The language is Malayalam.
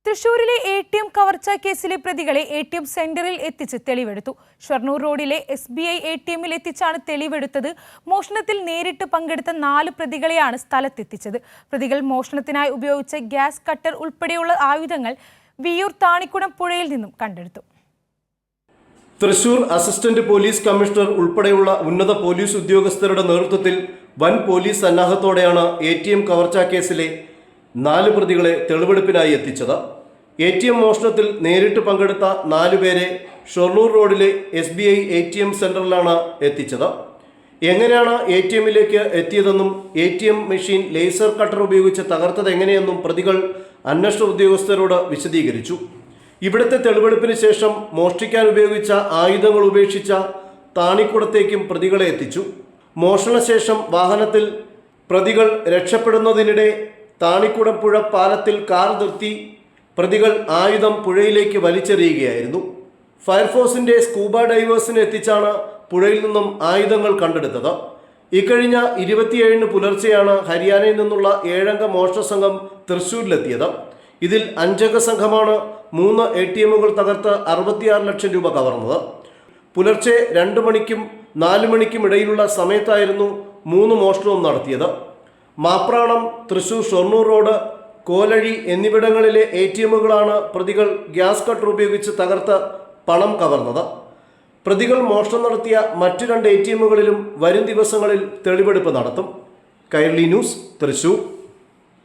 തൃശൂരിലെ ATM കവർച്ചാ കേസിലെ പ്രതികളെ ATM സെന്ററിൽ എത്തിച്ച് തെളിവെടുത്തു. ഷൊർണൂർ റോഡിലെ SBI ATMിൽ എത്തിച്ചാണ് തെളിവെടുത്തത്. മോഷണത്തിൽ നേരിട്ട് പങ്കെടുത്ത 4 പ്രതികളെയാണ് സ്ഥലത്തെത്തിച്ചത്. പ്രതികൾ മോഷണത്തിനായി ഉപയോഗിച്ച ഗ്യാസ് കട്ടർ ഉൾപ്പെടെയുള്ള ആയുധങ്ങൾ വിയൂർ താണിക്കുടം പുഴയിൽ നിന്നും കണ്ടെടുത്തു. തൃശൂർ അസിസ്റ്റന്റ് പോലീസ് കമ്മീഷണർ ഉൾപ്പെടെയുള്ള ഉന്നത പോലീസ് ഉദ്യോഗസ്ഥരുടെ നേതൃത്വത്തിൽ വൻ പോലീസ് സന്നാഹത്തോടെയാണ് ATM കവർച്ചാ കേസിലെ 4 പ്രതികളെ തെളിവെടുപ്പിനായി എത്തിച്ചത്. ATM മോഷണത്തിൽ നേരിട്ട് പങ്കെടുത്ത 4 പേരെ ഷൊർണൂർ റോഡിലെ SBI ATM സെന്ററിലാണ് എത്തിച്ചത്. എങ്ങനെയാണ് ATMിലേക്ക് എത്തിയതെന്നും ATM മെഷീൻ ലേസർ കട്ടർ ഉപയോഗിച്ച് തകർത്തത് എങ്ങനെയെന്നും പ്രതികൾ അന്വേഷണ ഉദ്യോഗസ്ഥരോട് വിശദീകരിച്ചു. ഇവിടുത്തെ തെളിവെടുപ്പിന് ശേഷം മോഷ്ടിക്കാൻ ഉപയോഗിച്ച ആയുധങ്ങൾ ഉപേക്ഷിച്ച താണിക്കുടത്തേക്കും പ്രതികളെ എത്തിച്ചു. മോഷണശേഷം വാഹനത്തിൽ പ്രതികൾ രക്ഷപ്പെടുന്നതിനിടെ താണിക്കുടം പുഴ പാലത്തിൽ കാർ നിർത്തി പ്രതികൾ ആയുധം പുഴയിലേക്ക് വലിച്ചെറിയുകയായിരുന്നു. ഫയർഫോഴ്സിന്റെ സ്കൂബ ഡൈവേഴ്സിനെ എത്തിച്ചാണ് പുഴയിൽ നിന്നും ആയുധങ്ങൾ കണ്ടെടുത്തത്. ഇക്കഴിഞ്ഞ 27 പുലർച്ചെയാണ് ഹരിയാനയിൽ നിന്നുള്ള 7 അംഗ മോഷണ സംഘം തൃശ്ശൂരിലെത്തിയത്. ഇതിൽ 5 അംഗ സംഘമാണ് 3 ATMകൾ തകർത്ത് 66 ലക്ഷം രൂപ കവർന്നത്. പുലർച്ചെ 2 മണിക്കും 4 മണിക്കും ഇടയിലുള്ള സമയത്തായിരുന്നു 3 മോഷണവും നടത്തിയത്. മാപ്രാണം, തൃശൂർ ഷൊർണൂർ റോഡ്, കോലഴി എന്നിവിടങ്ങളിലെ ATMകളാണ് പ്രതികൾ ഗ്യാസ് കട്ടർ ഉപയോഗിച്ച് തകർത്ത് പണം കവർന്നത്. പ്രതികൾ മോഷണം നടത്തിയ മറ്റു 2 ATMകളിലും വരും ദിവസങ്ങളിൽ തെളിവെടുപ്പ് നടത്തും. കൈരളി ന്യൂസ്, തൃശൂർ.